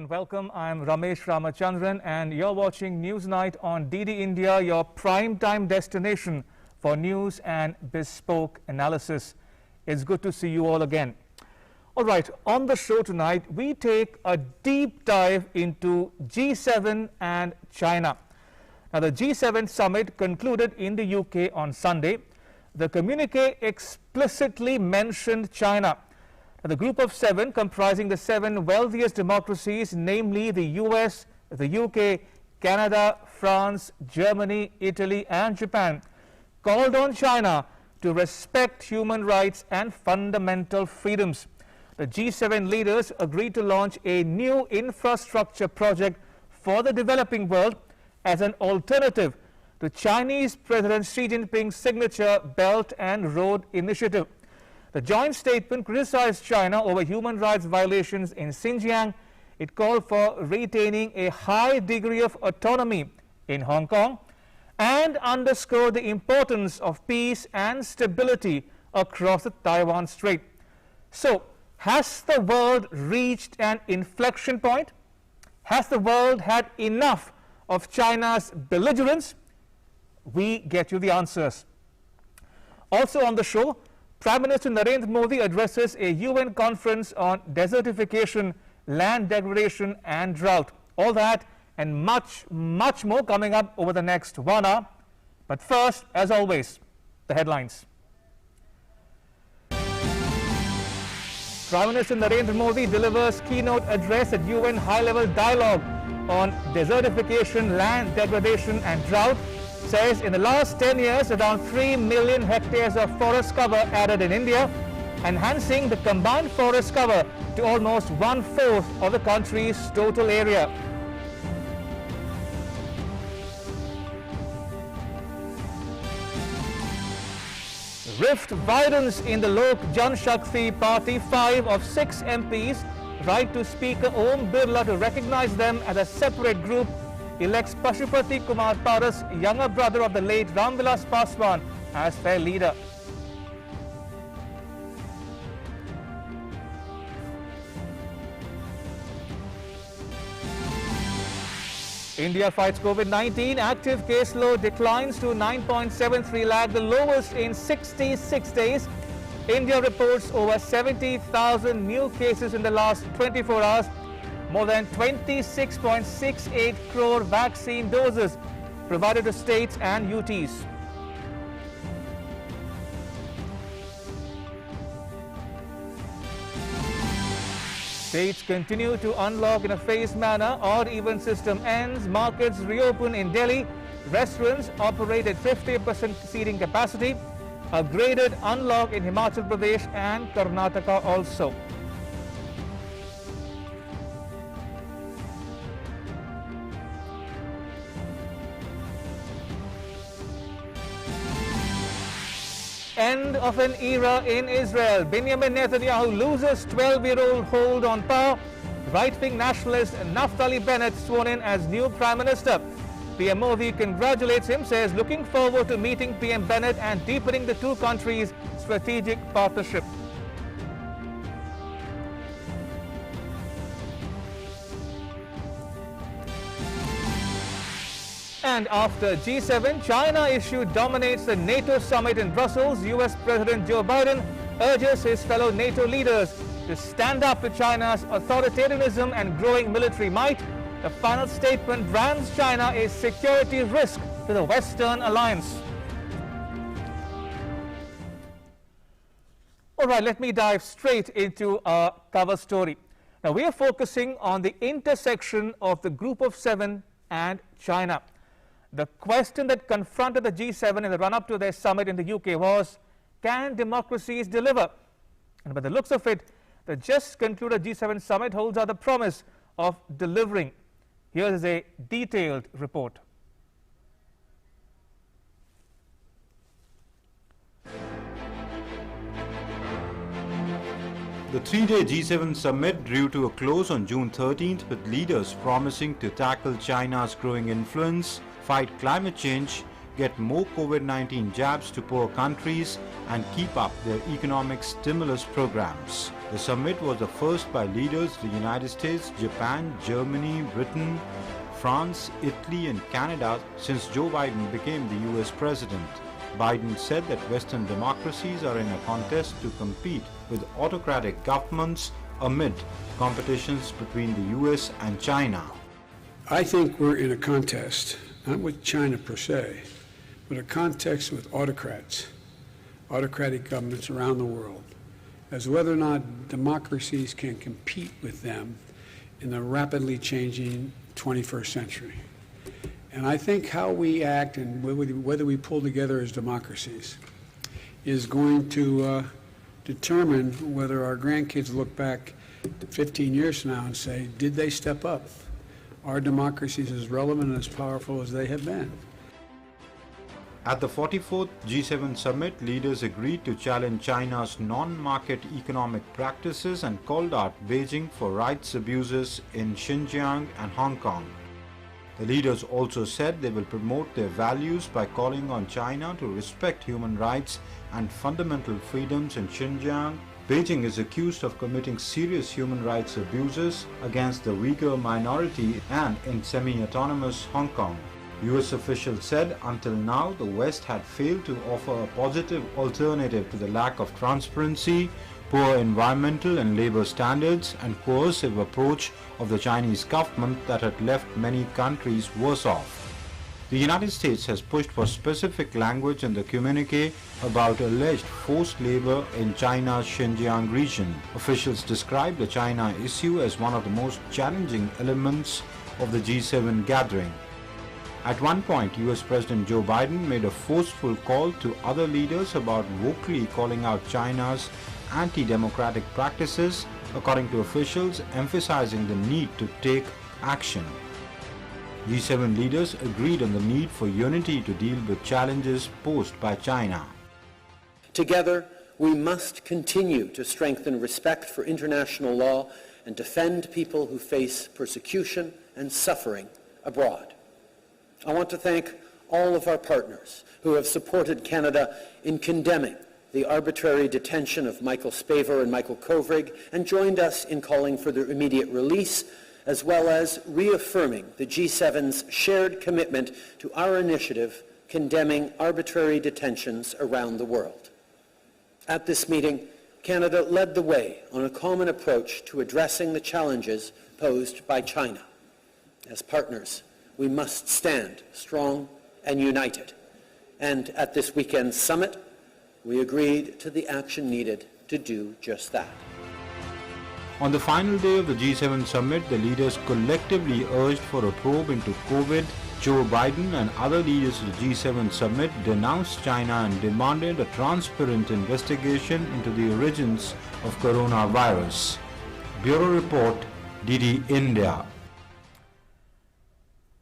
welcome. I'm Ramesh Ramachandran and you're watching Newsnight on DD India, your prime-time destination for news and bespoke analysis. It's good to see you all again. All right, on the show tonight, we take a deep dive into G7 and China. Now, the G7 summit concluded in the UK on Sunday. The communique explicitly mentioned China. The group of seven, comprising the seven wealthiest democracies, namely the US, the UK, Canada, France, Germany, Italy, and Japan, called on China to respect human rights and fundamental freedoms. The G7 leaders agreed to launch a new infrastructure project for the developing world as an alternative to Chinese President Xi Jinping's signature Belt and Road Initiative. The joint statement criticized China over human rights violations in Xinjiang. It called for retaining a high degree of autonomy in Hong Kong and underscored the importance of peace and stability across the Taiwan Strait. So, has the world reached an inflection point? Has the world had enough of China's belligerence? We get you the answers. Also on the show, Prime Minister Narendra Modi addresses a UN conference on desertification, land degradation and drought. All that and much more coming up over the next 1 hour. But first, as always, the headlines. Prime Minister Narendra Modi delivers keynote address at UN high-level dialogue on desertification, land degradation and drought. Says in the last 10 years, around 3 million hectares of forest cover added in India, enhancing the combined forest cover to almost 1/4 of the country's total area. Rift widens in the Lok Janshakti Party. 5 of 6 MPs write to Speaker Om Birla to recognize them as a separate group. Elects Pashupati Kumar Paras, younger brother of the late Ramvilas Paswan, as their leader. India fights COVID-19. Active caseload declines to 9.73 lakh, the lowest in 66 days. India reports over 70,000 new cases in the last 24 hours. More than 26.68 crore vaccine doses provided to states and UTs. States continue to unlock in a phased manner. Odd-even system ends. Markets reopen in Delhi. Restaurants operate at 50% seating capacity. A graded unlock in Himachal Pradesh and Karnataka also. End of an era in Israel. Benjamin Netanyahu loses 12-year-old hold on power. Right-wing nationalist Naftali Bennett sworn in as new Prime Minister. PM Modi congratulates him, says looking forward to meeting PM Bennett and deepening the two countries' strategic partnership. And after G7, China issue dominates the NATO Summit in Brussels. US President Joe Biden urges his fellow NATO leaders to stand up to China's authoritarianism and growing military might. The final statement brands China a security risk to the Western alliance. All right, let me dive straight into our cover story. Now, we are focusing on the intersection of the group of seven and China. The question that confronted the G7 in the run-up to their summit in the UK was, can democracies deliver? And by the looks of it, the just concluded G7 summit holds out the promise of delivering. Here is a detailed report. The three-day G7 summit drew to a close on June 13th with leaders promising to tackle China's growing influence, fight climate change, get more COVID-19 jabs to poor countries and keep up their economic stimulus programs. The summit was the first by leaders of the United States, Japan, Germany, Britain, France, Italy and Canada since Joe Biden became the US president. Biden said that Western democracies are in a contest to compete with autocratic governments amid competitions between the US and China. I think we're in a contest, not with China per se, but a contest with autocrats, autocratic governments around the world, as whether or not democracies can compete with them in the rapidly changing 21st century. And I think how we act and whether we pull together as democracies is going to determine whether our grandkids look back 15 years from now and say, did they step up? Are democracies as relevant and as powerful as they have been? At the 44th G7 summit, leaders agreed to challenge China's non-market economic practices and called out Beijing for rights abuses in Xinjiang and Hong Kong. The leaders also said they will promote their values by calling on China to respect human rights and fundamental freedoms in Xinjiang. Beijing is accused of committing serious human rights abuses against the Uyghur minority and in semi-autonomous Hong Kong. US officials said until now the West had failed to offer a positive alternative to the lack of transparency, poor environmental and labor standards and coercive approach of the Chinese government that had left many countries worse off. The United States has pushed for specific language in the communique about alleged forced labor in China's Xinjiang region. Officials described the China issue as one of the most challenging elements of the G7 gathering. At one point, US President Joe Biden made a forceful call to other leaders about vocally calling out China's anti-democratic practices, according to officials, emphasizing the need to take action. G7 leaders agreed on the need for unity to deal with challenges posed by China. Together, we must continue to strengthen respect for international law and defend people who face persecution and suffering abroad. I want to thank all of our partners who have supported Canada in condemning the arbitrary detention of Michael Spavor and Michael Kovrig and joined us in calling for their immediate release, as well as reaffirming the G7's shared commitment to our initiative condemning arbitrary detentions around the world. At this meeting, Canada led the way on a common approach to addressing the challenges posed by China. As partners, we must stand strong and united. And at this weekend's summit, we agreed to the action needed to do just that. On the final day of the G7 summit, the leaders collectively urged for a probe into COVID. Joe Biden and other leaders of the G7 summit denounced China and demanded a transparent investigation into the origins of coronavirus. Bureau Report, DD India.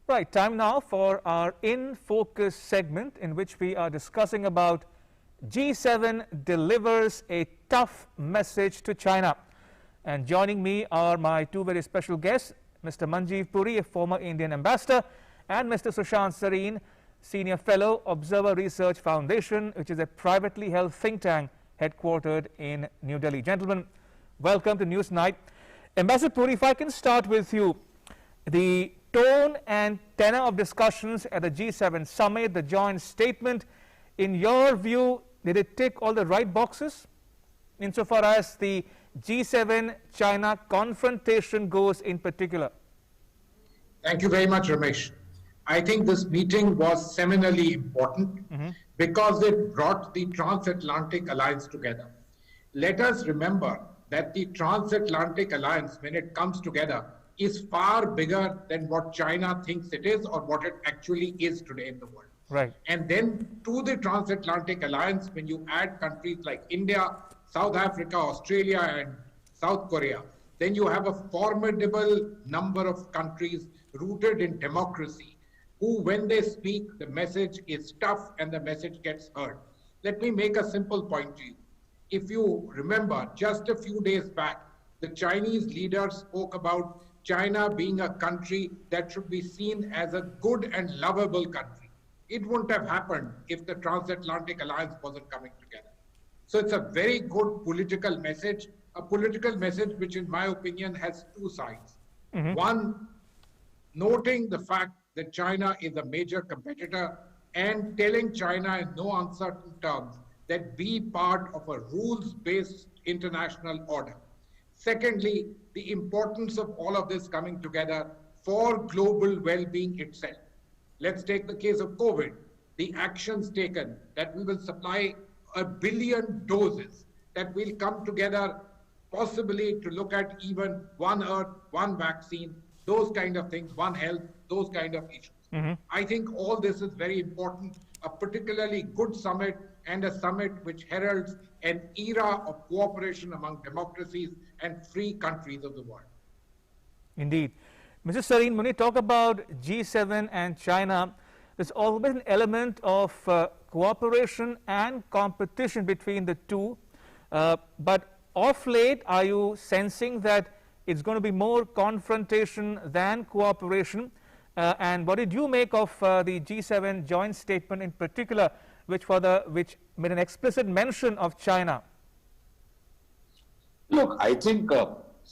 Right, time now for our In Focus segment in which we are discussing about G7 delivers a tough message to China. And joining me are my two very special guests, Mr. Manjeev Puri, a former Indian ambassador, and Mr. Sushant Sareen, Senior Fellow, Observer Research Foundation, which is a privately held think tank headquartered in New Delhi. Gentlemen, welcome to News Night. Ambassador Puri, if I can start with you. The tone and tenor of discussions at the G7 summit, the joint statement, in your view, did it tick all the right boxes insofar as the G7-China confrontation goes in particular? Thank you very much, Ramesh. I think this meeting was seminally important because it brought the transatlantic alliance together. Let us remember that the transatlantic alliance, when it comes together, is far bigger than what China thinks it is or what it actually is today in the world. Right. And then to the transatlantic alliance, when you add countries like India, South Africa, Australia, and South Korea, then you have a formidable number of countries rooted in democracy, who, when they speak, the message is tough and the message gets heard. Let me make a simple point to you. If you remember, just a few days back, the Chinese leader spoke about China being a country that should be seen as a good and lovable country. it wouldn't have happened if the transatlantic alliance wasn't coming together. So it's a very good political message, a political message which, in my opinion, has two sides. One, noting the fact that China is a major competitor and telling China in no uncertain terms that be part of a rules-based international order. Secondly, the importance of all of this coming together for global well-being itself. Let's take the case of COVID, the actions taken that we will supply 1 billion doses, that we'll come together possibly to look at even one earth, one vaccine, those kind of things, one health, those kind of issues. I think all this is very important, a particularly good summit and a summit which heralds an era of cooperation among democracies and free countries of the world. Indeed. Mr. Sareen, when you talk about G7 and China, there's always an element of cooperation and competition between the two. But of late, are you sensing that it's going to be more confrontation than cooperation? And what did you make of the G7 joint statement in particular, which made an explicit mention of China? Look, I think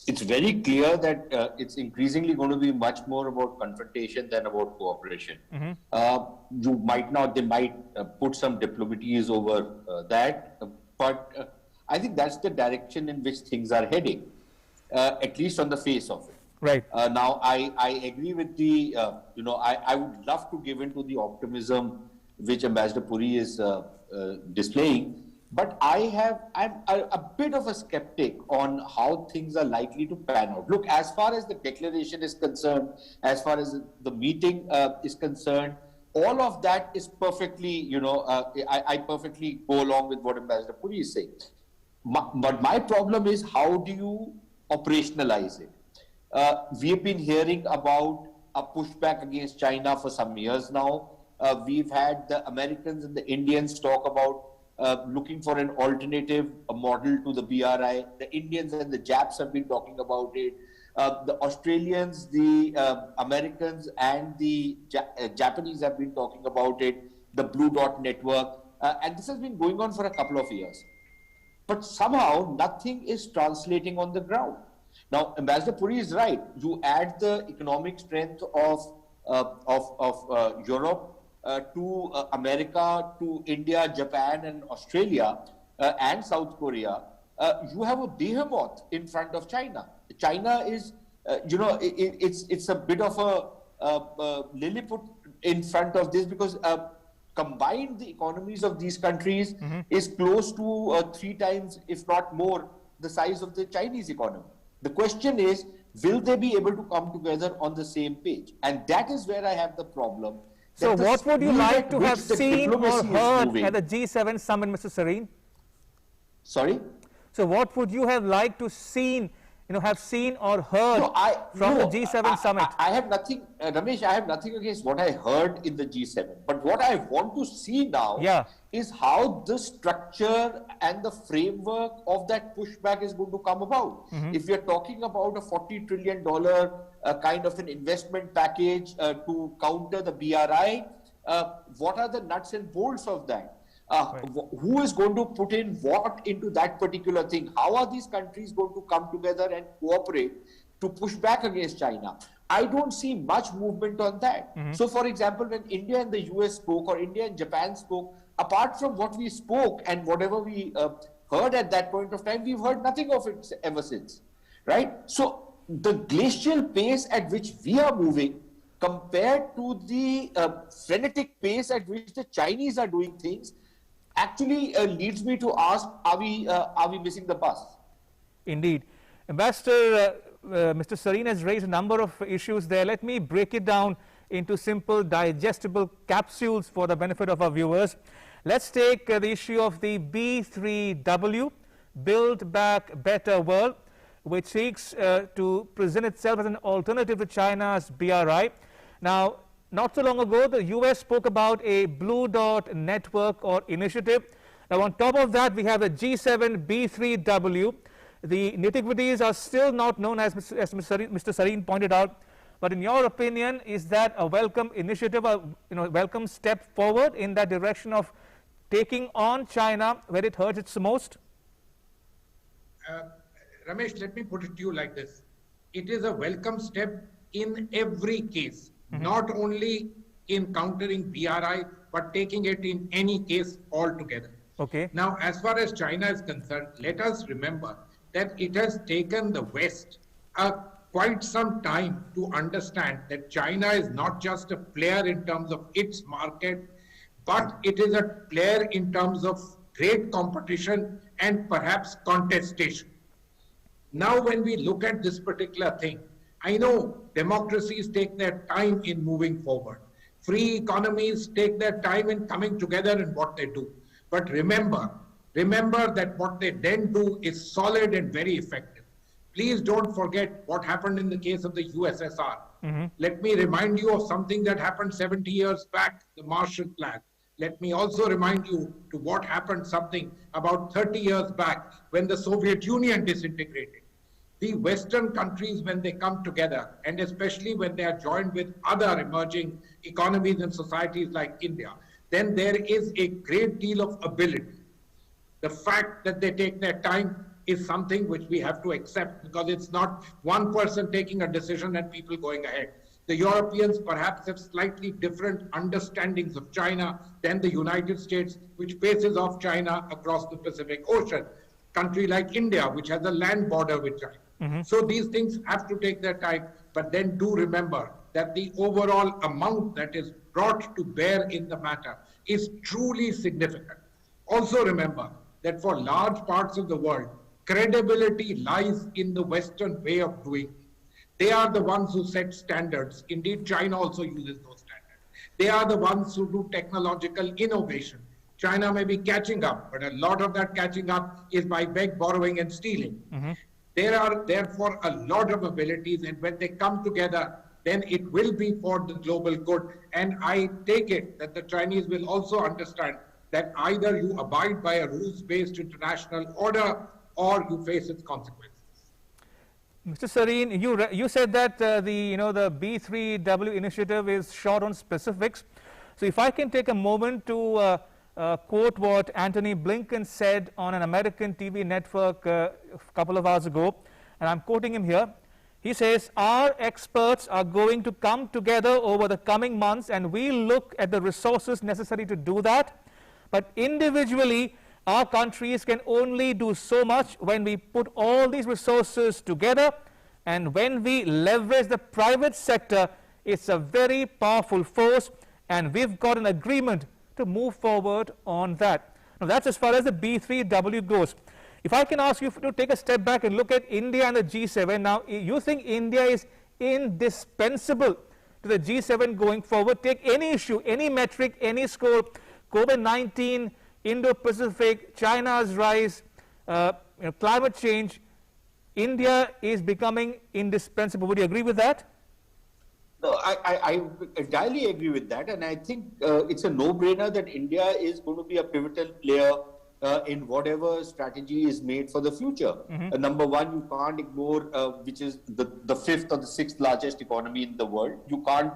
it's very clear that it's increasingly going to be much more about confrontation than about cooperation. They might put some diplomatics over that, but I think that's the direction in which things are heading, at least on the face of it. Right. Now, I agree with the, I would love to give in to the optimism which Ambassador Puri is displaying, but I'm a bit of a skeptic on how things are likely to pan out. Look, as far as the declaration is concerned, as far as the meeting is concerned, all of that is perfectly, I perfectly go along with what Ambassador Puri is saying. But my problem is, how do you operationalize it? We have been hearing about a pushback against China for some years now. We've had the Americans and the Indians talk about looking for an alternative model to the BRI. The Indians and the Japs have been talking about it. The Australians, the Americans and the Japanese have been talking about it, the Blue Dot Network. And this has been going on for a couple of years. But somehow nothing is translating on the ground. Now, Ambassador Puri is right. You add the economic strength of Europe to America, to India, Japan, and Australia, and South Korea. You have a behemoth in front of China. China is, it's a bit of a Lilliput in front of this, because combined the economies of these countries is close to 3 times, if not more, the size of the Chinese economy. The question is, will they be able to come together on the same page? And that is where I have the problem. So what would you like to have seen or heard at the G7 summit, Mr. Sareen? Sorry? So what would you have liked to have seen or heard from the G7 summit? I have nothing, Ramesh, I have nothing against what I heard in the G7. But what I want to see now is how the structure and the framework of that pushback is going to come about. If we are talking about a $40 trillion kind of an investment package to counter the BRI, what are the nuts and bolts of that? Who is going to put in what into that particular thing? How are these countries going to come together and cooperate to push back against China? I don't see much movement on that. So, for example, when India and the US spoke, or India and Japan spoke, apart from what we spoke and whatever we heard at that point of time, we've heard nothing of it ever since, right? So, the glacial pace at which we are moving compared to the frenetic pace at which the Chinese are doing things actually leads me to ask, are we missing the bus? Indeed. Ambassador, Mr. Sareen has raised a number of issues there. Let me break it down into simple, digestible capsules for the benefit of our viewers. Let's take the issue of the B3W, Build Back Better World, which seeks to present itself as an alternative to China's BRI. Now, not so long ago, the US spoke about a Blue Dot Network or initiative. Now, on top of that, we have the G7 B3W. The nitty-gritties are still not known, as Mr. Sareen pointed out. But in your opinion, is that a welcome initiative, a welcome step forward in that direction of taking on China where it hurts its most? Ramesh, let me put it to you like this. It is a welcome step in every case, not only in countering BRI, but taking it in any case altogether. Okay. Now, as far as China is concerned, let us remember that it has taken the West quite some time to understand that China is not just a player in terms of its market, but it is a player in terms of great competition and perhaps contestation. Now, when we look at this particular thing, I know democracies take their time in moving forward. Free economies take their time in coming together in what they do. But remember that what they then do is solid and very effective. Please don't forget what happened in the case of the USSR. Let me remind you of something that happened 70 years back, the Marshall Plan. Let me also remind you to what happened something about 30 years back when the Soviet Union disintegrated. The Western countries, when they come together, and especially when they are joined with other emerging economies and societies like India, then there is a great deal of ability. The fact that they take their time is something which we have to accept, because it's not one person taking a decision and people going ahead. The Europeans perhaps have slightly different understandings of China than the United States, which faces off China across the Pacific Ocean. Country like India, which has a land border with China. So these things have to take their time, but then do remember that the overall amount that is brought to bear in the matter is truly significant. Also remember that for large parts of the world, credibility lies in the Western way of doing. They are the ones who set standards. Indeed, China also uses those standards. They are the ones who do technological innovation. China may be catching up, but a lot of that catching up is by borrowing and stealing. There are therefore a lot of abilities, and when they come together, then it will be for the global good. And I take it that the Chinese will also understand that either you abide by a rules-based international order or you face its consequences. Mr. Sareen, you said that the B3W initiative is short on specifics. So if I can take a moment to quote what Antony Blinken said on an American TV network a couple of hours ago, and I'm quoting him here. He says, our experts are going to come together over the coming months and we'll look at the resources necessary to do that. But individually, our countries can only do so much when we put all these resources together, and when we leverage the private sector, it's a very powerful force, and we've got an agreement to move forward on that. Now, that's as far as the B3W goes. If I can ask you to take a step back and look at India and the G7, now, you think India is indispensable to the G7 going forward? Take any issue, any metric, any score, COVID-19, Indo-Pacific, China's rise, climate change, India is becoming indispensable. Would you agree with that? No, I entirely agree with that, and I think it's a no-brainer that India is going to be a pivotal player in whatever strategy is made for the future. Number one, you can't ignore, which is the fifth or the sixth largest economy in the world. You can't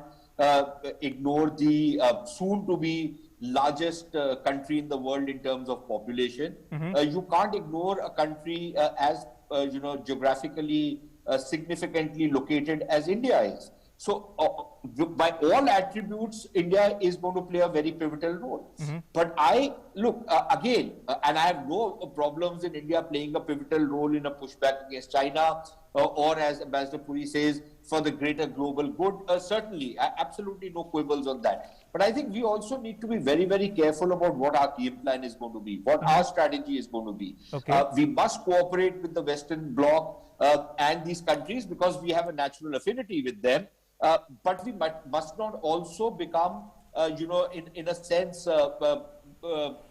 ignore the soon-to-be largest country in the world in terms of population. You can't ignore a country as geographically significantly located as India is. So by all attributes, India is going to play a very pivotal role. But I look again, and I have no problems in India playing a pivotal role in a pushback against China, or as Ambassador Puri says, for the greater global good. Certainly, absolutely no quibbles on that. But I think we also need to be very, very careful about what our game plan is going to be, what our strategy is going to be. We must cooperate with the Western Bloc and these countries because we have a natural affinity with them. But we must not also become, in a sense,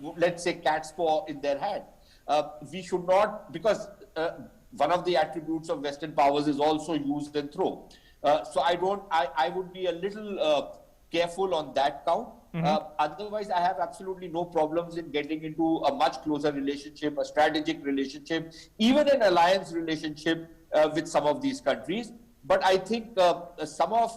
let's say cat's paw in their hand. We should not, because one of the attributes of Western powers is also use and throw. So I would be a little careful on that count. Otherwise, I have absolutely no problems in getting into a much closer relationship, a strategic relationship, even an alliance relationship with some of these countries. But I think some of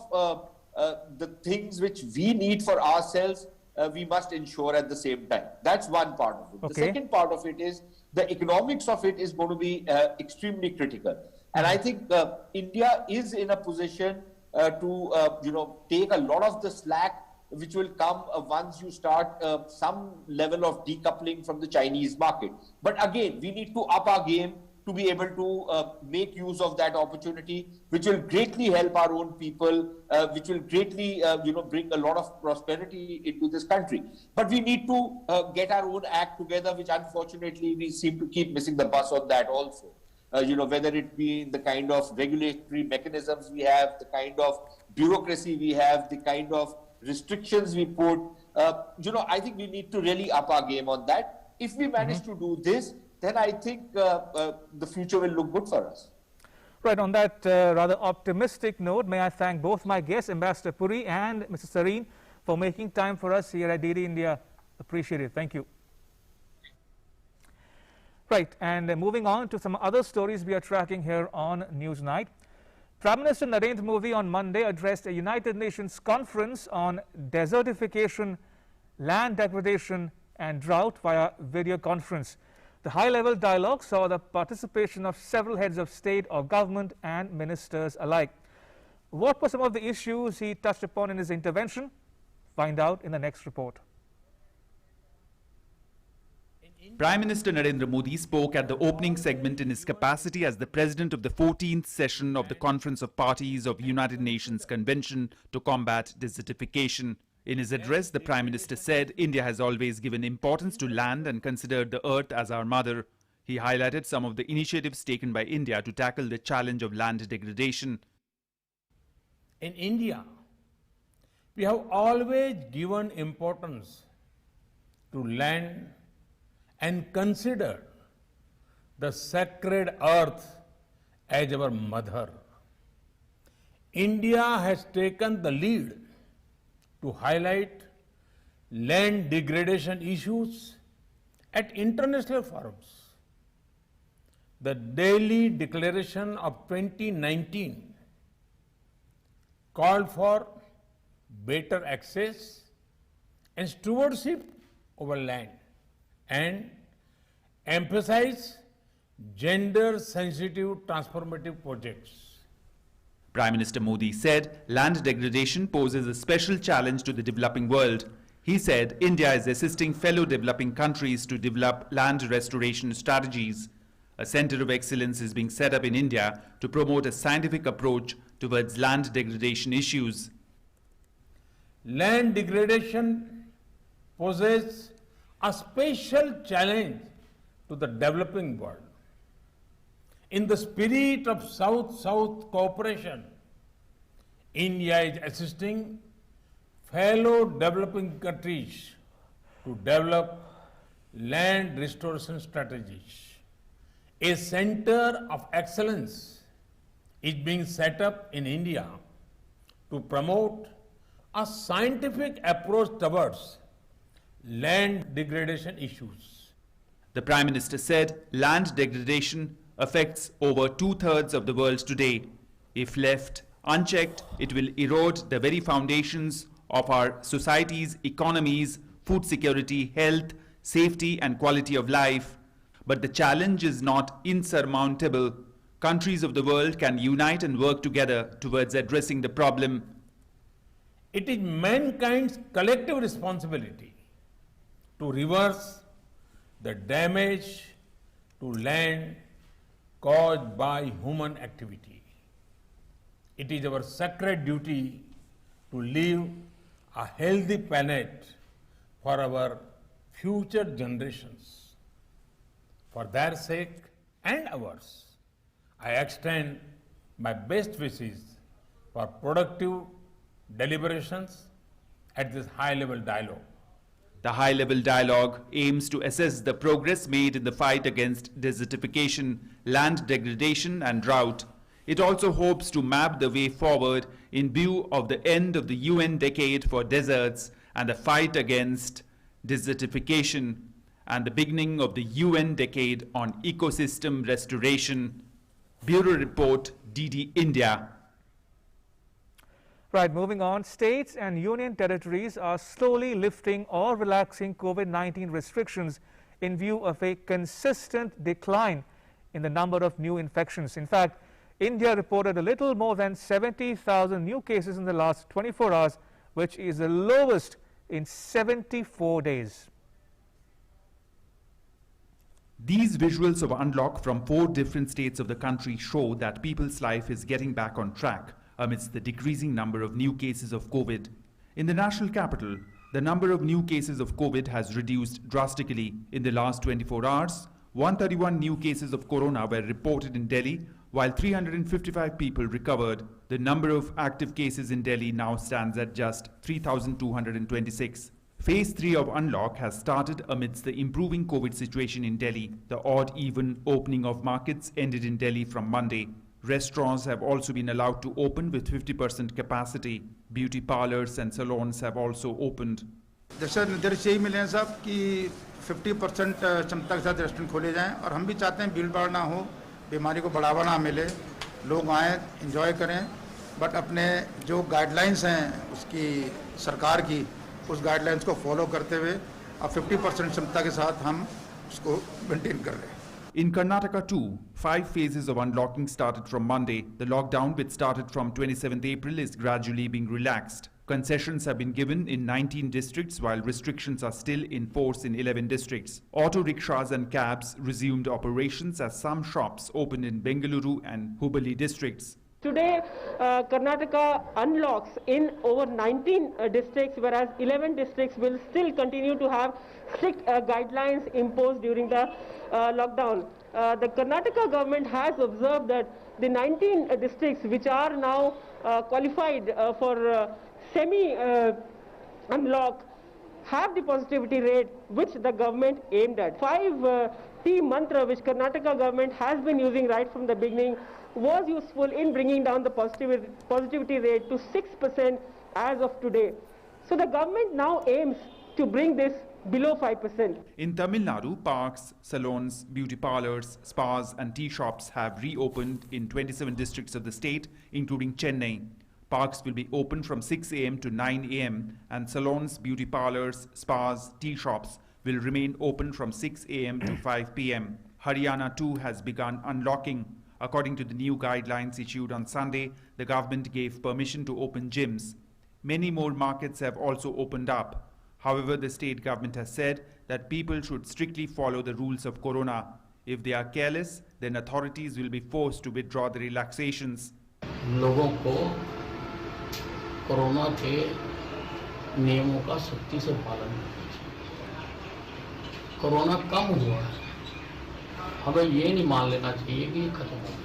the things which we need for ourselves, we must ensure at the same time. That's one part of it. Okay. The second part of it is the economics of it is going to be extremely critical. And I think India is in a position to take a lot of the slack which will come once you start some level of decoupling from the Chinese market. But again, we need to up our game to be able to make use of that opportunity, which will greatly help our own people, which will greatly bring a lot of prosperity into this country. But we need to get our own act together, which unfortunately we seem to keep missing the bus on that also. Whether it be the kind of regulatory mechanisms we have, the kind of bureaucracy we have, the kind of restrictions we put, I think we need to really up our game on that. If we manage to do this, then I think the future will look good for us. Right, on that rather optimistic note, may I thank both my guests, Ambassador Puri and Mr. Sareen, for making time for us here at DD India. Appreciate it. Thank you. Right, and moving on to some other stories we are tracking here on Newsnight. Prime Minister Narendra Modi on Monday addressed a United Nations conference on desertification, land degradation and drought via video conference. The high-level dialogue saw the participation of several heads of state or government and ministers alike. What were some of the issues he touched upon in his intervention? Find out in the next report. Prime Minister Narendra Modi spoke at the opening segment in his capacity as the president of the 14th session of the Conference of Parties of United Nations Convention to Combat Desertification. In his address, the Prime Minister said India has always given importance to land and considered the earth as our mother. He highlighted some of the initiatives taken by India to tackle the challenge of land degradation. In India, we have always given importance to land and considered the sacred earth as our mother. India has taken the lead to highlight land degradation issues at international forums. The Delhi Declaration of 2019 called for better access and stewardship over land and emphasize gender-sensitive transformative projects. Prime Minister Modi said land degradation poses a special challenge to the developing world. He said India is assisting fellow developing countries to develop land restoration strategies. A center of excellence is being set up in India to promote a scientific approach towards land degradation issues. Land degradation poses a special challenge to the developing world. In the spirit of South-South cooperation, India is assisting fellow developing countries to develop land restoration strategies. A center of excellence is being set up in India to promote a scientific approach towards land degradation issues. The Prime Minister said land degradation affects over 2/3 of the world today. If left unchecked, it will erode the very foundations of our societies, economies, food security, health, safety and quality of life. But the challenge is not insurmountable. Countries of the world can unite and work together towards addressing the problem. It is mankind's collective responsibility to reverse the damage to land caused by human activity. It is our sacred duty to leave a healthy planet for our future generations. For their sake and ours, I extend my best wishes for productive deliberations at this high-level dialogue. The high-level dialogue aims to assess the progress made in the fight against desertification, land degradation and drought. It also hopes to map the way forward in view of the end of the UN decade for deserts and the fight against desertification and the beginning of the UN decade on ecosystem restoration. Bureau Report, DD India. Right, moving on, states and union territories are slowly lifting or relaxing COVID-19 restrictions in view of a consistent decline in the number of new infections. In fact, India reported a little more than 70,000 new cases in the last 24 hours, which is the lowest in 74 days. These visuals of unlock from 4 different states of the country show that people's life is getting back on track amidst the decreasing number of new cases of COVID. In the national capital, the number of new cases of COVID has reduced drastically. In the last 24 hours, 131 new cases of corona were reported in Delhi, while 355 people recovered. The number of active cases in Delhi now stands at just 3,226. Phase 3 of unlock has started amidst the improving COVID situation in Delhi. The odd-even opening of markets ended in Delhi from Monday. Restaurants have also been allowed to open with 50% capacity. Beauty parlors and salons have also opened. जैसे निर्देश यही मिले हैं साहब कि 50% क्षमता के साथ रेस्टोरेंट खोले जाएं और हम भी चाहते हैं भीड़ भाड़ ना हो, बीमारी को बढ़ावा ना मिले, लोग आएं, एंजॉय करें, बट अपने जो गाइडलाइंस हैं उसकी सरकार की, उस गाइडलाइंस को फॉलो करते हुए अब 50% क्षमता के साथ हम उसको मेंटेन कर रहे हैं. In Karnataka too, 5 phases of unlocking started from Monday. The lockdown, which started from 27th April, is gradually being relaxed. Concessions have been given in 19 districts, while restrictions are still in force in 11 districts. Auto rickshaws and cabs resumed operations as some shops opened in Bengaluru and Hubballi districts. Today, Karnataka unlocks in over 19 districts, whereas 11 districts will still continue to have strict guidelines imposed during the lockdown. The Karnataka government has observed that the 19 districts which are now qualified for semi-unlock have the positivity rate which the government aimed at. 5T mantra which Karnataka government has been using right from the beginning was useful in bringing down the positivity rate to 6% as of today. So the government now aims to bring this below 5%. In Tamil Nadu, parks, salons, beauty parlors, spas and tea shops have reopened in 27 districts of the state, including Chennai. Parks will be open from 6 a.m. to 9 a.m. and salons, beauty parlors, spas, tea shops will remain open from 6 a.m. to 5 p.m. Haryana too has begun unlocking. According to the new guidelines issued on Sunday, the government gave permission to open gyms. Many more markets have also opened up. However, the state government has said that people should strictly follow the rules of corona. If they are careless, then authorities will be forced to withdraw the relaxations. लोगों को corona के नियमों का सख्ती से पालन करना चाहिए. कोरोना कम हुआ है, हमें ये नहीं मान लेना चाहिए कि ये खत्म हो गया.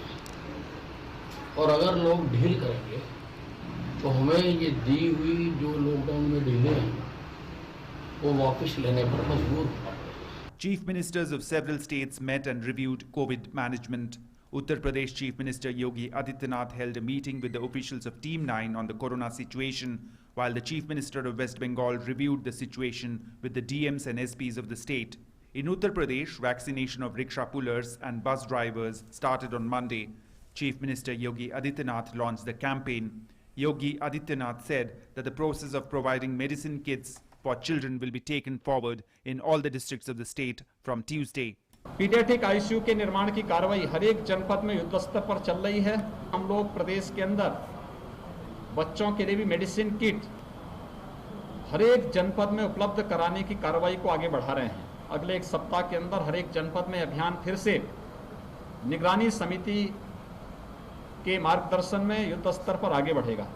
और अगर लोग ढील करेंगे तो हमें ये दी हुई जो लॉकडाउन में ढीले हैं वो वापस लेने पर मजबूर होना पड़ेगा. Chief ministers of several states met and reviewed COVID management. Uttar Pradesh Chief Minister Yogi Adityanath held a meeting with the officials of Team 9 on the corona situation, while the Chief Minister of West Bengal reviewed the situation with the DMs and SPs of the state. In Uttar Pradesh, vaccination of rickshaw pullers and bus drivers started on Monday. Chief Minister Yogi Adityanath launched the campaign. Yogi Adityanath said that the process of providing medicine kits for children will be taken forward in all the districts of the state from Tuesday. Paediatric ICU के निर्माण की कार्रवाई हर एक जनपद में युद्ध स्तर पर चल रही है. हम लोग प्रदेश के अंदर बच्चों के लिए भी मेडिसिन किट हर एक जनपद में उपलब्ध कराने की कार्रवाई को आगे बढ़ा रहे हैं. अगले एक सप्ताह के अंदर हर एक जनपद में अभियान फिर से निगरानी समिति के मार्गदर्शन में युद्ध स्तर पर आगे बढ़ेगा.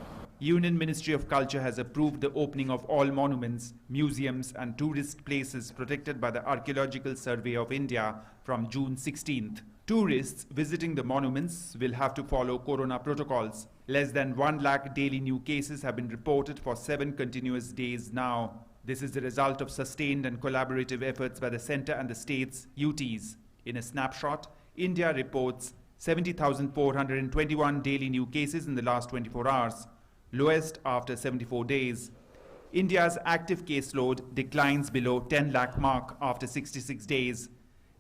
Union Ministry of Culture has approved the opening of all monuments, museums and tourist places protected by the Archaeological Survey of India from June 16th. Tourists visiting the monuments will have to follow corona protocols. Less than 1 lakh daily new cases have been reported for 7 continuous days now. This is the result of sustained and collaborative efforts by the centre and the states, UTs. In a snapshot, India reports 70,421 daily new cases in the last 24 hours. Lowest after 74 days. India's active caseload declines below 10 lakh mark after 66 days.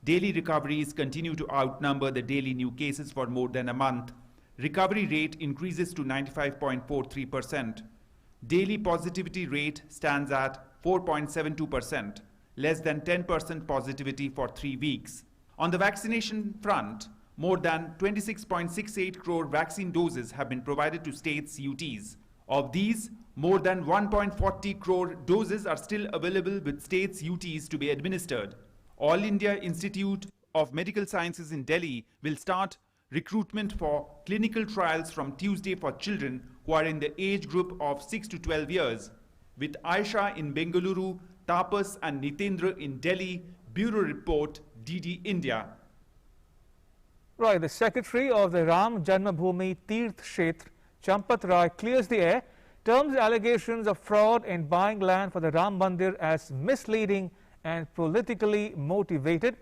Daily recoveries continue to outnumber the daily new cases for more than a month. recovery rate increases to 95.43%. Daily positivity rate stands at 4.72%, less than 10% positivity for 3 weeks. On the vaccination front, more than 26.68 crore vaccine doses have been provided to states' UTs. Of these, more than 1.40 crore doses are still available with states' UTs to be administered. All India Institute of Medical Sciences in Delhi will start recruitment for clinical trials from Tuesday for children who are in the age group of 6 to 12 years. With Aisha in Bengaluru, Tapas and Nitendra in Delhi, Bureau Report, DD India. Right, the Secretary of the Ram Janmabhoomi Tirth Kshetra, Champat Rai, clears the air, terms allegations of fraud in buying land for the Ram Mandir as misleading and politically motivated.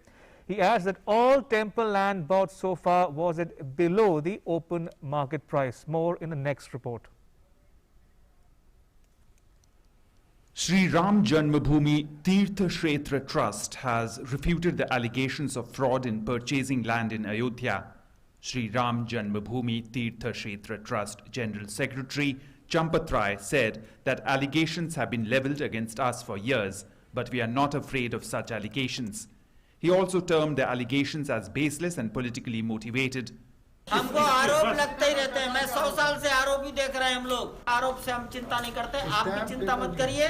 He adds that all temple land bought so far was at below the open market price. More in the next report. Sri Ram Janmabhoomi Tirth Kshetra Trust has refuted the allegations of fraud in purchasing land in Ayodhya. Sri Ram Janmabhoomi Tirth Kshetra Trust General Secretary Champat Rai said that allegations have been levelled against us for years, but we are not afraid of such allegations. He also termed the allegations as baseless and politically motivated. हमको आरोप लगते ही रहते हैं। मैं 100 साल से आरोप ही देख रहे हैं हम लोग। आरोप से हम चिंता नहीं करते, आप भी चिंता मत करिए।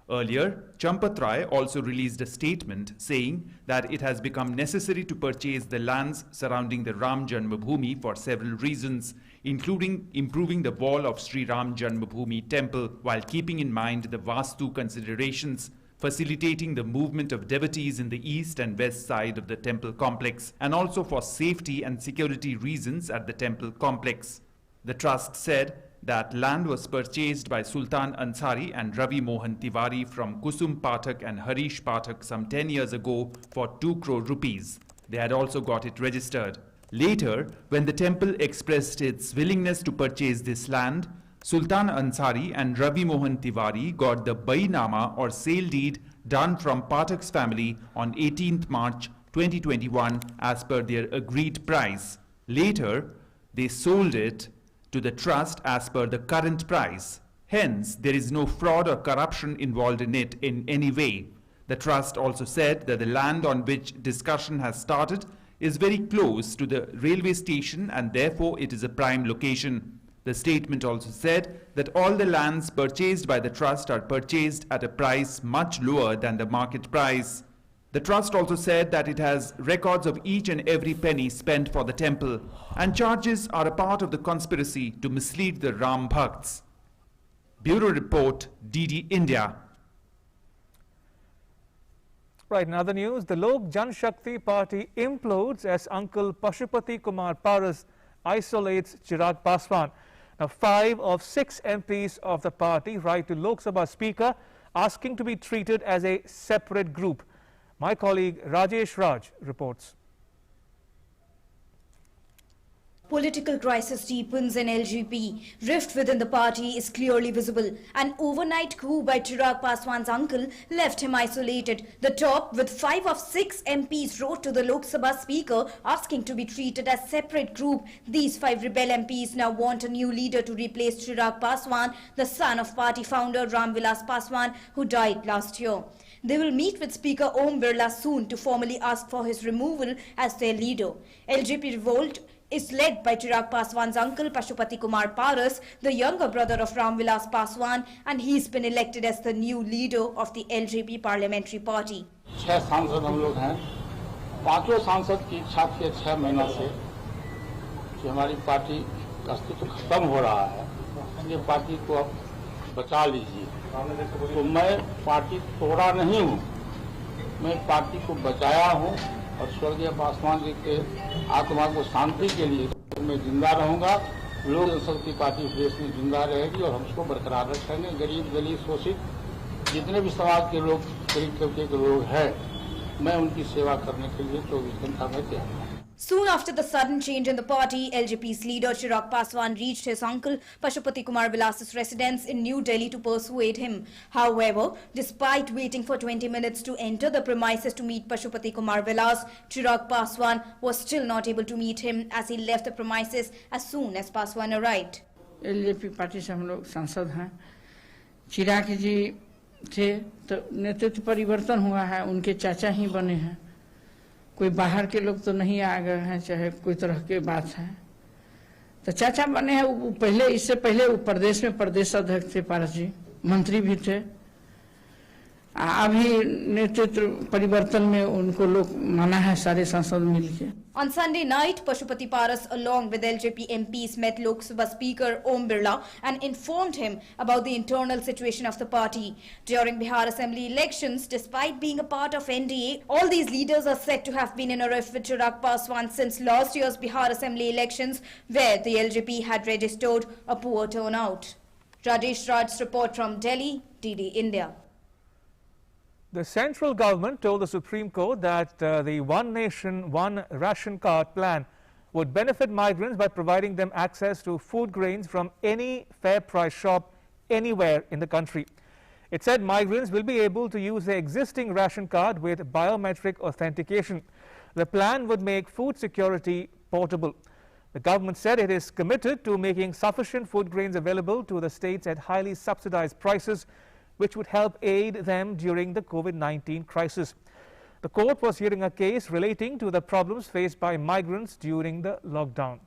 Earlier, Champat Rai also released a statement saying that it has become necessary to purchase the lands surrounding the Ram Janmabhoomi for several reasons, including improving the wall of Sri Ram Janmabhoomi temple while keeping in mind the Vastu considerations, facilitating the movement of devotees in the east and west side of the temple complex, and also for safety and security reasons at the temple complex. The trust said that land was purchased by Sultan Ansari and Ravi Mohan Tiwari from Kusum Pathak and Harish Pathak some 10 years ago for 2 crore rupees. They had also got it registered. Later, when the temple expressed its willingness to purchase this land, Sultan Ansari and Ravi Mohan Tiwari got the Bainama or sale deed done from Pathak's family on 18th March 2021 as per their agreed price. Later, they sold it to the trust as per the current price. Hence, there is no fraud or corruption involved in it in any way. The trust also said that the land on which discussion has started is very close to the railway station and therefore it is a prime location. The statement also said that all the lands purchased by the trust are purchased at a price much lower than the market price. The trust also said that it has records of each and every penny spent for the temple, and charges are a part of the conspiracy to mislead the Ram Bhakts. Bureau Report, DD India. Right, in other news, the Lok Janshakti Party implodes as Uncle Pashupati Kumar Paras isolates Chirag Paswan. Now, 5 of 6 MPs of the party write to Lok Sabha Speaker asking to be treated as a separate group. My colleague Rajesh Raj reports. Political crisis deepens in LJP. Rift within the party is clearly visible. An overnight coup by Chirag Paswan's uncle left him isolated. The top, with 5 of 6 MPs, wrote to the Lok Sabha Speaker asking to be treated as separate group. These 5 rebel MPs now want a new leader to replace Chirag Paswan, the son of party founder Ram Vilas Paswan, who died last year. They will meet with Speaker Om Birla soon to formally ask for his removal as their leader. LJP revolt is led by Chirag Paswan's uncle Pashupati Kumar Paras, the younger brother of Ram Vilas Paswan, and he's been elected as the new leader of the LJP parliamentary party. 6 सांसद हम लोग हैं। 5 सांसद की इच्छा थी 6 महीनों से कि हमारी पार्टी का अस्तित्व खत्म हो रहा है, ये पार्टी को अब बचा लीजिए। तो मैं पार्टी तोड़ा नहीं हूँ, मैं पार्टी को बचाया हूँ और स्वर्गीय पासवान जी के आत्मा को शांति के लिए मैं जिंदा रहूंगा। लोक जनशक्ति पार्टी देश में जिंदा रहेगी और हम उसको बरकरार रखेंगे। गरीब दलित शोषित जितने भी समाज के लोग, गरीब तबके के लोग हैं, मैं उनकी सेवा करने के लिए 24 घंटा में तैयार हूँ। Soon after the sudden change in the party, LJP's leader Chirag Paswan reached his uncle Pashupati Kumar Vilas's residence in New Delhi to persuade him. However, despite waiting for 20 minutes to enter the premises to meet Pashupati Kumar Vilas, Chirag Paswan was still not able to meet him as he left the premises as soon as Paswan arrived. LJP party से हम लोग सांसद हैं। चिराग जी थे तो नेतृत्व परिवर्तन हुआ है, उनके चाचा ही बने हैं, कोई बाहर के लोग तो नहीं आ गए हैं, चाहे कोई तरह के बात है। तो चाचा बने हैं, वो पहले इससे पहले वो प्रदेश में प्रदेश अध्यक्ष थे, पारस जी मंत्री भी थे। अभी नेतृत्व परिवर्तन में उनको लोग माना है सारे सांसद मिलके। On Sunday night, Pashupati Paras along with LJP MPs met Lok Sabha Speaker Om Birla and informed him about the internal situation of the party. During Bihar Assembly elections, despite being a part of NDA, all these leaders are said to have been in a rift with Chirag Paswan since last year's Bihar Assembly elections, where the LJP had registered a poor turnout. Rajesh Raj's report from Delhi, DD India. The central government told the Supreme Court that the One Nation, One Ration card plan would benefit migrants by providing them access to food grains from any fair price shop anywhere in the country. It said migrants will be able to use their existing ration card with biometric authentication. The plan would make food security portable. The government said it is committed to making sufficient food grains available to the states at highly subsidized prices, which would help aid them during the COVID-19 crisis. The court was hearing a case relating to the problems faced by migrants during the lockdown.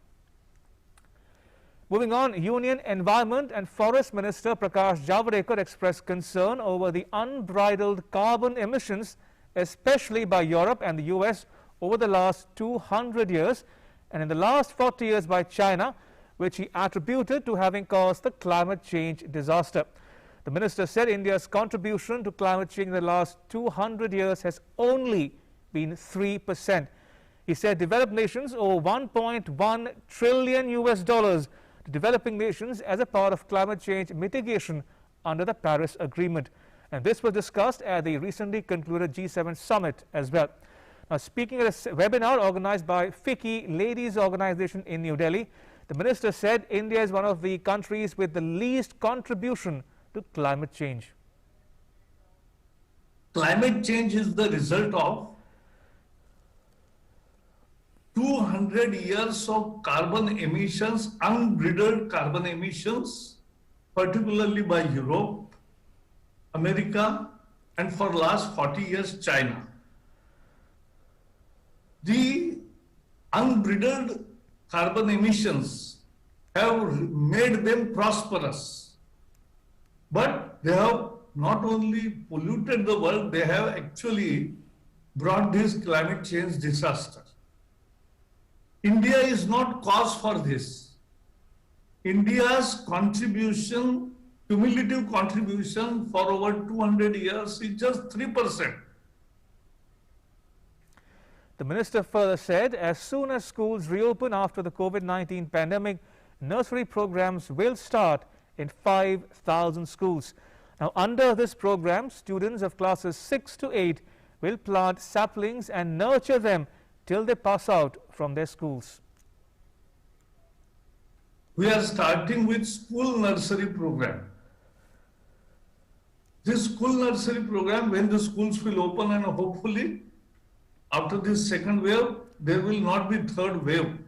Moving on, Union Environment and Forest Minister Prakash Javadekar expressed concern over the unbridled carbon emissions, especially by Europe and the US over the last 200 years, and in the last 40 years by China, which he attributed to having caused the climate change disaster. The minister said India's contribution to climate change in the last 200 years has only been 3%. He said developed nations owe $1.1 trillion to developing nations as a part of climate change mitigation under the Paris Agreement. And this was discussed at the recently concluded G7 Summit as well. Now, speaking at a webinar organized by FICCI Ladies Organization in New Delhi, the minister said India is one of the countries with the least contribution to climate change. Climate change is the result of 200 years of carbon emissions, unbridled carbon emissions, particularly by Europe, America, and for last 40 years, China. The unbridled carbon emissions have made them prosperous. But they have not only polluted the world, they have actually brought this climate change disaster. India is not cause for this. India's contribution, cumulative contribution for over 200 years is just 3%. The minister further said as soon as schools reopen after the COVID-19 pandemic, nursery programs will start in 5,000 schools. Now, under this program, students of classes 6 to 8 will plant saplings and nurture them till they pass out from their schools. We are starting with school nursery program. This school nursery program, when the schools will open, and hopefully after this second wave, there will not be third wave.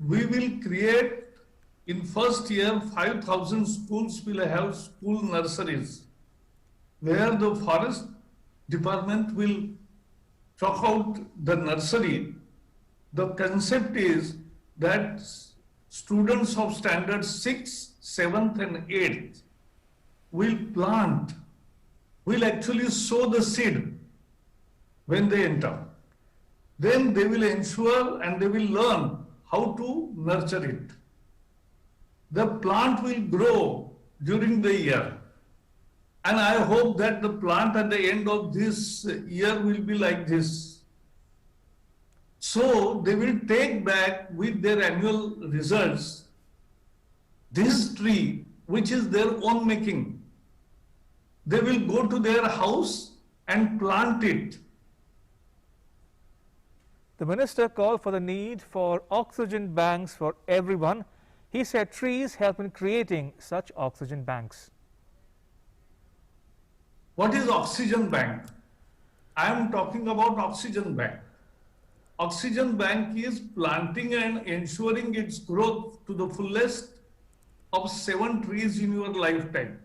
We will create in first year 5,000 schools will have school nurseries where the forest department will chalk out the nursery. The concept is that students of standard 6th, 7th and 8th will plant, will actually sow the seed when they enter. Then they will ensure and they will learn how to nurture it. The plant will grow during the year. And I hope that the plant at the end of this year will be like this. So they will take back with their annual results this tree, which is their own making. They will go to their house and plant it. The minister called for the need for oxygen banks for everyone. He said trees help in creating such oxygen banks. What is oxygen bank? I am talking about oxygen bank. Oxygen bank is planting and ensuring its growth to the fullest of 7 trees in your lifetime.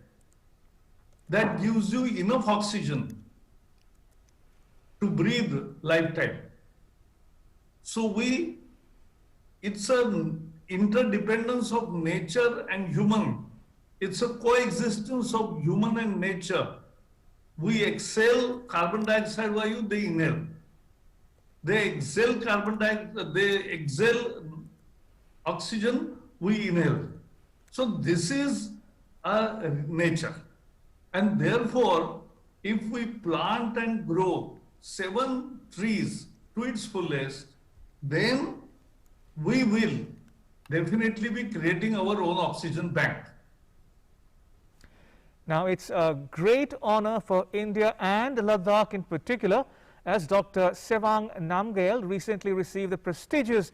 That gives you enough oxygen to breathe lifetime. So it's an interdependence of nature and human. It's a coexistence of human and nature. We exhale carbon dioxide while they inhale. They exhale carbon dioxide, they exhale oxygen, we inhale. So this is nature. And therefore, if we plant and grow 7 trees to its fullest, then we will definitely be creating our own oxygen bank. Now, it's a great honor for India and Ladakh in particular, as Dr. Sewang Namgyal recently received the prestigious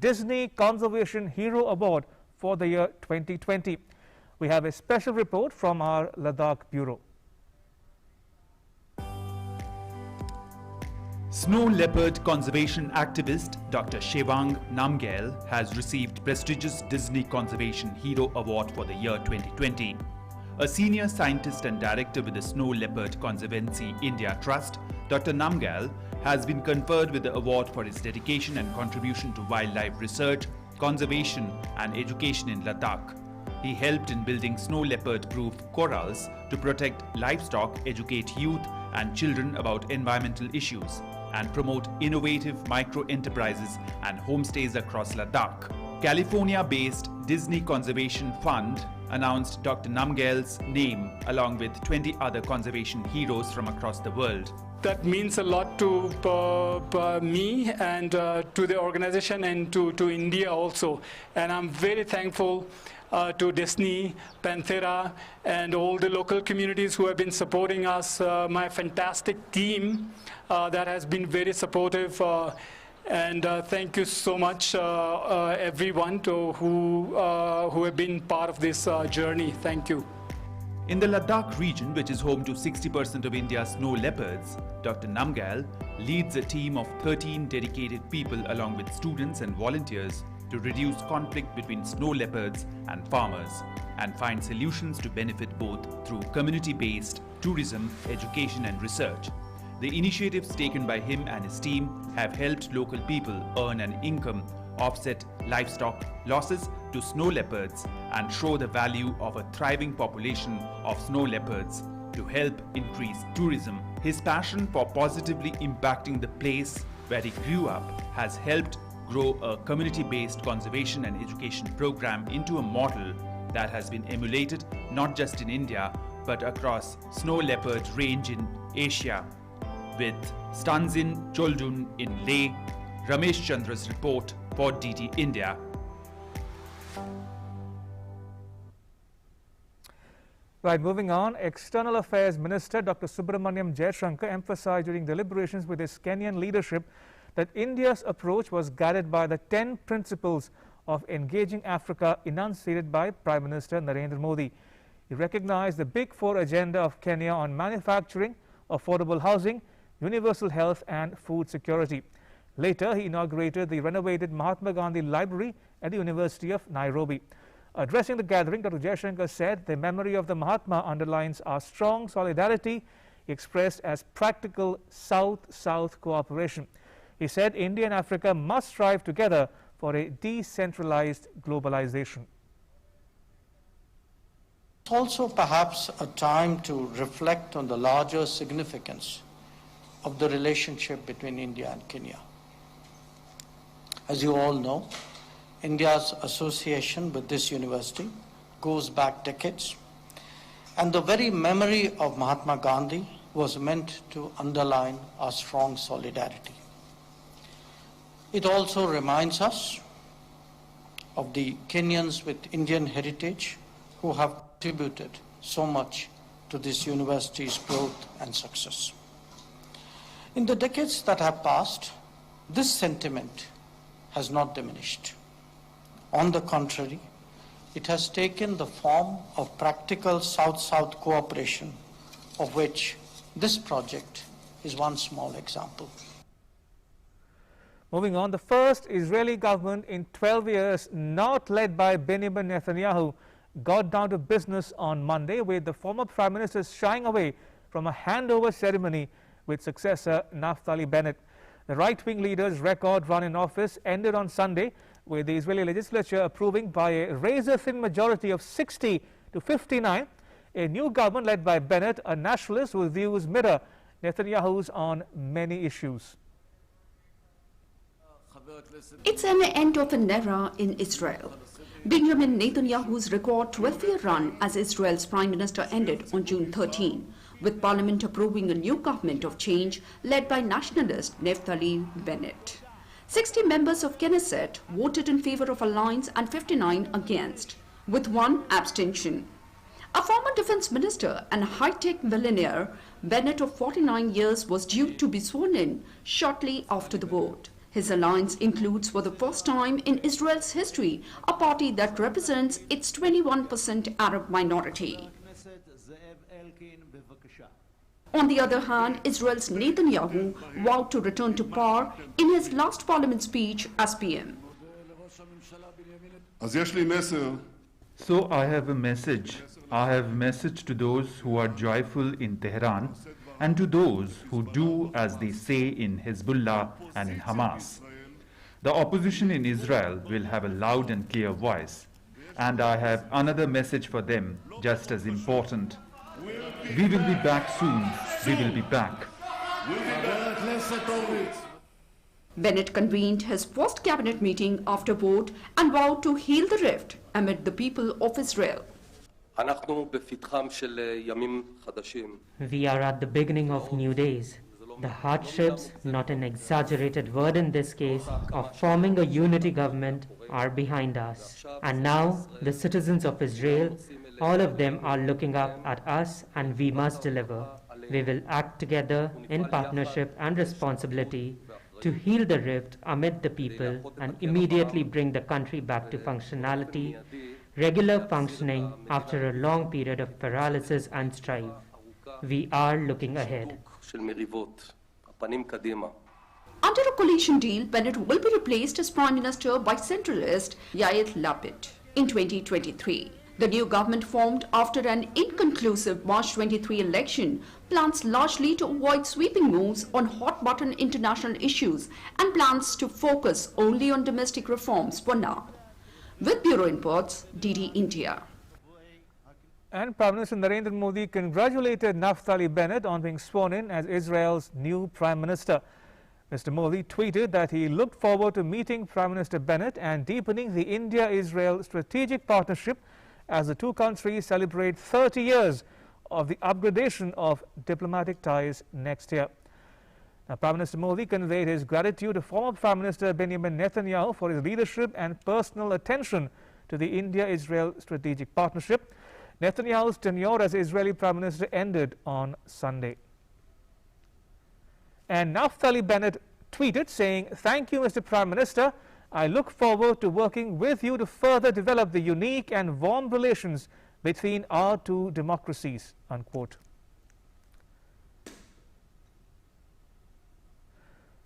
Disney Conservation Hero Award for the year 2020. We have a special report from our Ladakh Bureau. Snow leopard conservation activist Dr. Sewang Namgyal has received prestigious Disney Conservation Hero Award for the year 2020. A senior scientist and director with the Snow Leopard Conservancy India Trust, Dr. Namgyal has been conferred with the award for his dedication and contribution to wildlife research, conservation and education in Ladakh. He helped in building snow leopard-proof corrals to protect livestock, educate youth and children about environmental issues, and promote innovative micro-enterprises and homestays across Ladakh. California-based Disney Conservation Fund announced Dr. Namgyal's name along with 20 other conservation heroes from across the world. That means a lot to me and to the organization and to India also. And I'm very thankful to Disney, Panthera, and all the local communities who have been supporting us, my fantastic team that has been very supportive. And thank you so much, everyone who have been part of this journey. Thank you. In the Ladakh region, which is home to 60% of India's snow leopards, Dr. Namgyal leads a team of 13 dedicated people along with students and volunteers to reduce conflict between snow leopards and farmers and find solutions to benefit both through community-based tourism, education and research. The initiatives taken by him and his team have helped local people earn an income, offset livestock losses to snow leopards and show the value of a thriving population of snow leopards to help increase tourism. His passion for positively impacting the place where he grew up has helped grow a community-based conservation and education program into a model that has been emulated not just in India but across snow leopard range in Asia. With Stanzin Choldun in Leh, Ramesh Chandra's report for DD India. Right, moving on, External Affairs Minister Dr. Subramaniam Jaishankar emphasized during deliberations with his Kenyan leadership that India's approach was guided by the 10 principles of engaging Africa enunciated by Prime Minister Narendra Modi. He recognized the Big Four agenda of Kenya on manufacturing, affordable housing, universal health and food security. Later, he inaugurated the renovated Mahatma Gandhi Library at the University of Nairobi. Addressing the gathering, Dr. Jaishankar said the memory of the Mahatma underlines our strong solidarity expressed as practical South-South cooperation. He said India and Africa must strive together for a decentralized globalization. It's also perhaps a time to reflect on the larger significance of the relationship between India and Kenya. As you all know, India's association with this university goes back decades, and the very memory of Mahatma Gandhi was meant to underline our strong solidarity. It also reminds us of the Kenyans with Indian heritage who have contributed so much to this university's growth and success. In the decades that have passed, This sentiment has not diminished. On the contrary, it has taken the form of practical South-South cooperation, of which this project is one small example. Moving on, the first Israeli government in 12 years, not led by Benjamin Netanyahu, got down to business on Monday, with the former Prime Minister shying away from a handover ceremony with successor Naftali Bennett. The right-wing leader's record run in office ended on Sunday, with the Israeli legislature approving by a razor-thin majority of 60 to 59 a new government led by Bennett, a nationalist whose views mirror Netanyahu's on many issues. It's an end of an era in Israel. Benjamin Netanyahu's record 12-year run as Israel's prime minister ended on June 13, with parliament approving a new government of change led by nationalist Naftali Bennett. 60 members of Knesset voted in favor of alliance and 59 against, with one abstention. A former defense minister and high-tech millionaire, Bennett of 49 years was due to be sworn in shortly after the vote. His alliance includes, for the first time in Israel's history, a party that represents its 21% Arab minority. On the other hand, Israel's Netanyahu vowed to return to power in his last parliament speech as PM. So I have a message. I have a message to those who are joyful in Tehran and to those who do as they say in Hezbollah and in Hamas. The opposition in Israel will have a loud and clear voice. And I have another message for them, just as important. We will be back soon. We will be back. Bennett convened his first cabinet meeting after vote and vowed to heal the rift amid the people of Israel. We are at the beginning of new days. The hardships, not an exaggerated word in this case, of forming a unity government are behind us. And now, the citizens of Israel, all of them are looking up at us, and we must deliver. We will act together in partnership and responsibility to heal the rift amid the people and immediately bring the country back to functionality, regular functioning after a long period of paralysis and strife. We are looking ahead. Under a coalition deal, Bennett will be replaced as Prime Minister by centralist Yair Lapid in 2023. The new government, formed after an inconclusive March 23 election, plans largely to avoid sweeping moves on hot-button international issues and plans to focus only on domestic reforms for now. With Bureau Reports, DD India. And Prime Minister Narendra Modi congratulated Naftali Bennett on being sworn in as Israel's new Prime Minister. Mr. Modi tweeted that he looked forward to meeting Prime Minister Bennett and deepening the India-Israel strategic partnership as the two countries celebrate 30 years of the upgradation of diplomatic ties next year. Now, Prime Minister Modi conveyed his gratitude to former Prime Minister Benjamin Netanyahu for his leadership and personal attention to the India-Israel strategic partnership. Netanyahu's tenure as Israeli Prime Minister ended on Sunday. And Naftali Bennett tweeted saying, "Thank you, Mr. Prime Minister. I look forward to working with you to further develop the unique and warm relations between our two democracies," unquote.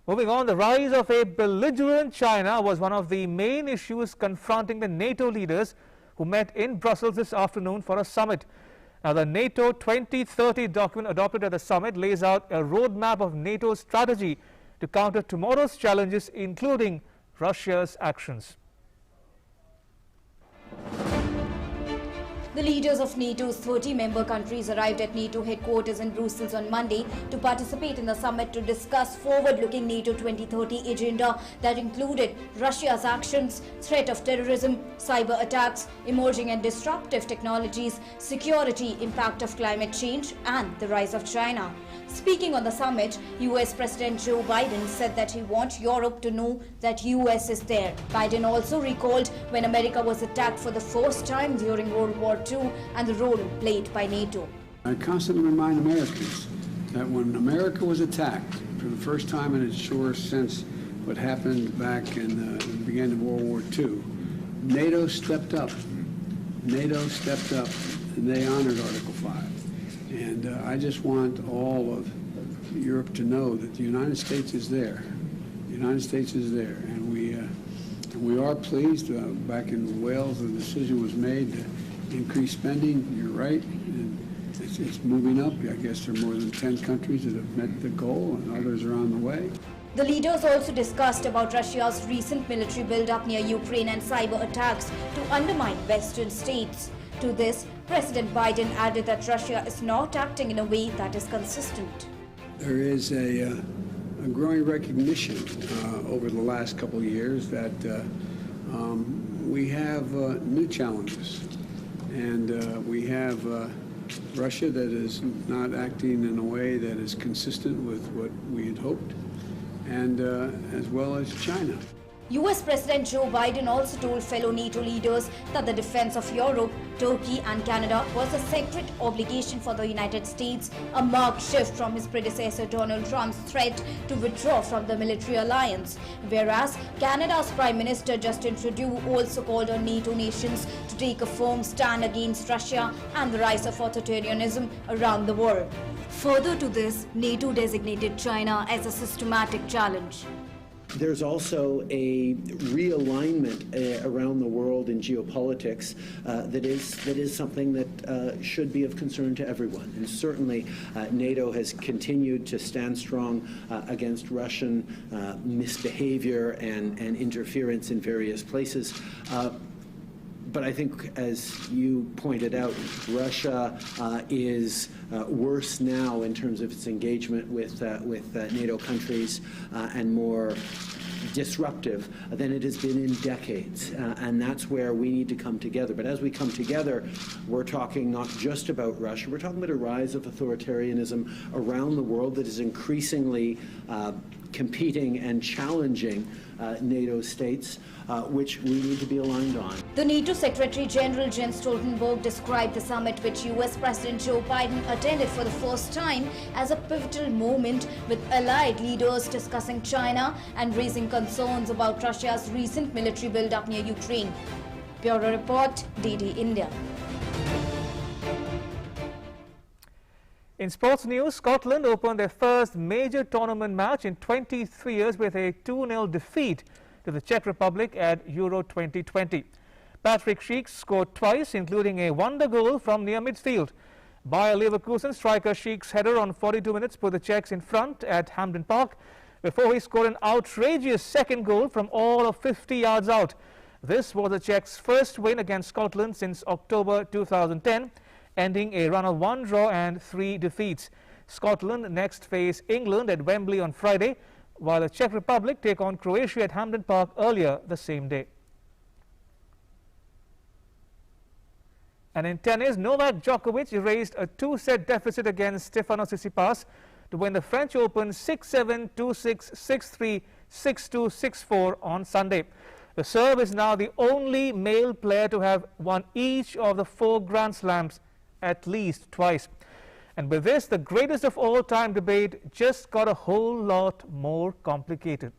Moving on, the rise of a belligerent China was one of the main issues confronting the NATO leaders who met in Brussels this afternoon for a summit. Now, the NATO 2030 document adopted at the summit lays out a roadmap of NATO's strategy to counter tomorrow's challenges, including Russia's actions. The leaders of NATO's 30-member countries arrived at NATO headquarters in Brussels on Monday to participate in the summit to discuss forward-looking NATO 2030 agenda that included Russia's actions, threat of terrorism, cyber attacks, emerging and disruptive technologies, security, impact of climate change, and the rise of China. Speaking on the summit, US President Joe Biden said that he wants Europe to know that US is there. Biden also recalled when America was attacked for the first time during World War II and the role played by NATO. I constantly remind Americans that when America was attacked for the first time in its shores since what happened back in the beginning of World War II. NATO stepped up. NATO stepped up, and they honored Article 5. And I just want all of Europe to know that the United States is there. The United States is there, and we are pleased. Back in Wales, the decision was made to increase spending. You're right, and it's moving up. I guess there are more than 10 countries that have met the goal, and others are on the way. The leaders also discussed about Russia's recent military build-up near Ukraine and cyber attacks to undermine Western states. To this, President Biden added that Russia is not acting in a way that is consistent. There is a growing recognition over the last couple of years that we have new challenges, and we have Russia that is not acting in a way that is consistent with what we had hoped, and as well as China. US President Joe Biden also told fellow NATO leaders that the defense of Europe, Turkey and Canada was a sacred obligation for the United States, a marked shift from his predecessor Donald Trump's threat to withdraw from the military alliance. Whereas Canada's Prime Minister Justin Trudeau also called on NATO nations to take a firm stand against Russia and the rise of authoritarianism around the world. Further to this, NATO designated China as a systematic challenge. There's also a realignment around the world in geopolitics that is something that should be of concern to everyone. And certainly NATO has continued to stand strong against Russian misbehavior and interference in various places. But I think, as you pointed out, Russia is worse now in terms of its engagement with NATO countries and more disruptive than it has been in decades. And that's where we need to come together. But as we come together, we're talking not just about Russia, we're talking about a rise of authoritarianism around the world that is increasingly competing and challenging NATO states, which we need to be aligned on. The NATO Secretary General Jens Stoltenberg described the summit which US President Joe Biden attended for the first time as a pivotal moment, with allied leaders discussing China and raising concerns about Russia's recent military build-up near Ukraine. Bureau Report, DD India. In sports news, Scotland opened their first major tournament match in 23 years with a 2-0 defeat to the Czech Republic at Euro 2020. Patrick Schick scored twice, including a wonder goal from near midfield. Bayer Leverkusen striker Schick's header on 42 minutes put the Czechs in front at Hampden Park before he scored an outrageous second goal from all of 50 yards out. This was the Czechs' first win against Scotland since October 2010. Ending a run of 1 draw and 3 defeats. Scotland next face England at Wembley on Friday, while the Czech Republic take on Croatia at Hampden Park earlier the same day. And in tennis, Novak Djokovic erased a 2-set deficit against Stefanos Tsitsipas to win the French Open 6-7, 2-6, 6-3, 6-2, 6-4 on Sunday. The Serb is now the only male player to have won each of the 4 Grand Slams at least twice. And with this, the greatest of all time debate just got a whole lot more complicated.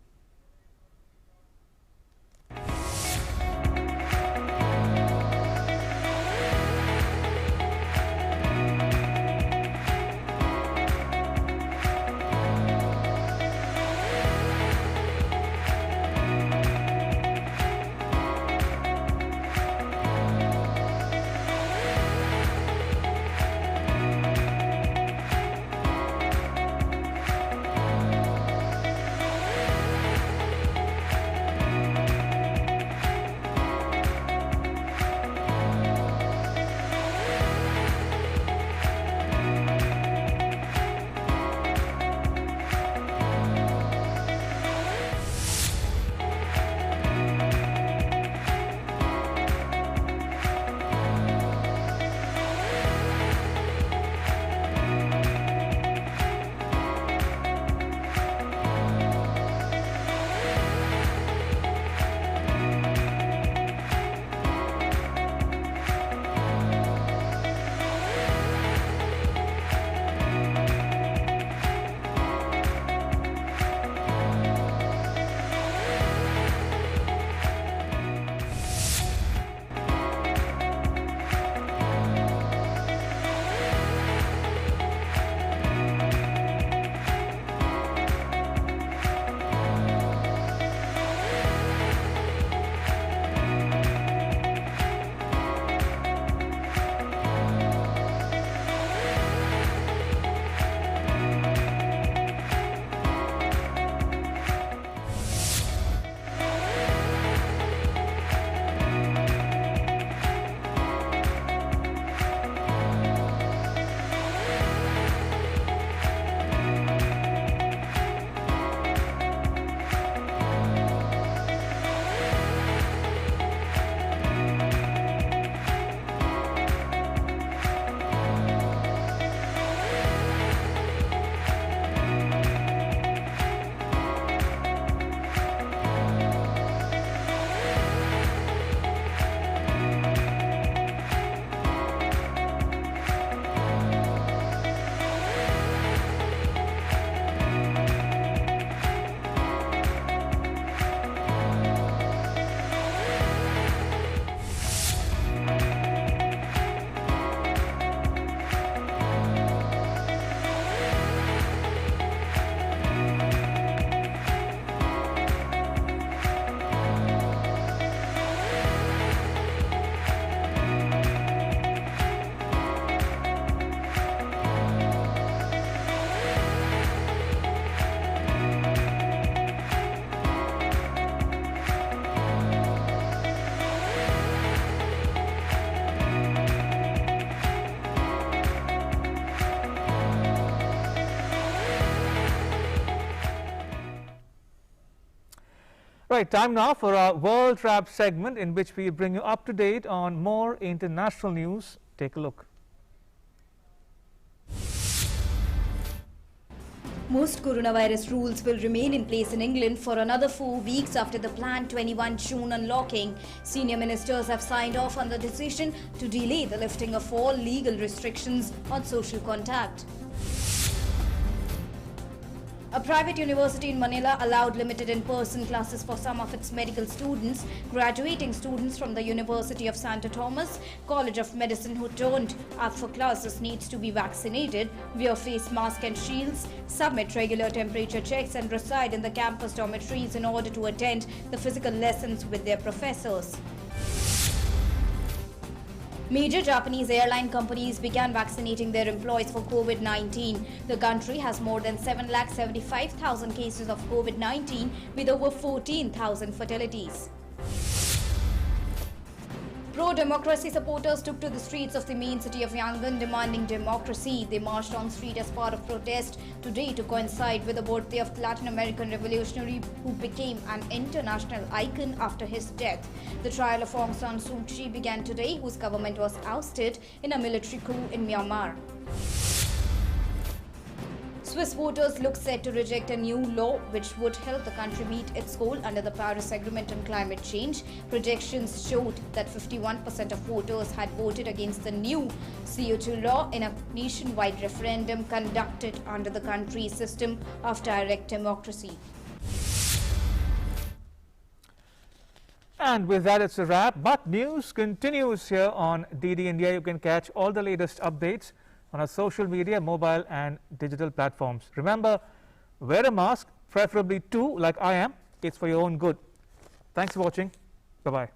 Right, time now for our World Wrap segment, in which we bring you up to date on more international news. Take a look. Most coronavirus rules will remain in place in England for another 4 weeks after the planned 21 June unlocking. Senior ministers have signed off on the decision to delay the lifting of all legal restrictions on social contact. A private university in Manila allowed limited in-person classes for some of its medical students. Graduating students from the University of Santo Thomas College of Medicine who turned up for classes needs to be vaccinated, wear face masks and shields, submit regular temperature checks and reside in the campus dormitories in order to attend the physical lessons with their professors. Major Japanese airline companies began vaccinating their employees for COVID-19. The country has more than 775,000 cases of COVID-19 with over 14,000 fatalities. Pro-democracy supporters took to the streets of the main city of Yangon demanding democracy. They marched on street as part of protest today to coincide with the birthday of the Latin American revolutionary who became an international icon after his death. The trial of Aung San Suu Kyi began today, whose government was ousted in a military coup in Myanmar. Swiss voters look set to reject a new law which would help the country meet its goal under the Paris Agreement on climate change. Projections showed that 51% of voters had voted against the new CO2 law in a nationwide referendum conducted under the country's system of direct democracy. And with that, it's a wrap. But news continues here on DD India. You can catch all the latest updates on our social media, mobile and digital platforms. Remember, wear a mask, preferably two like I am. It's for your own good. Thanks for watching. Bye-bye.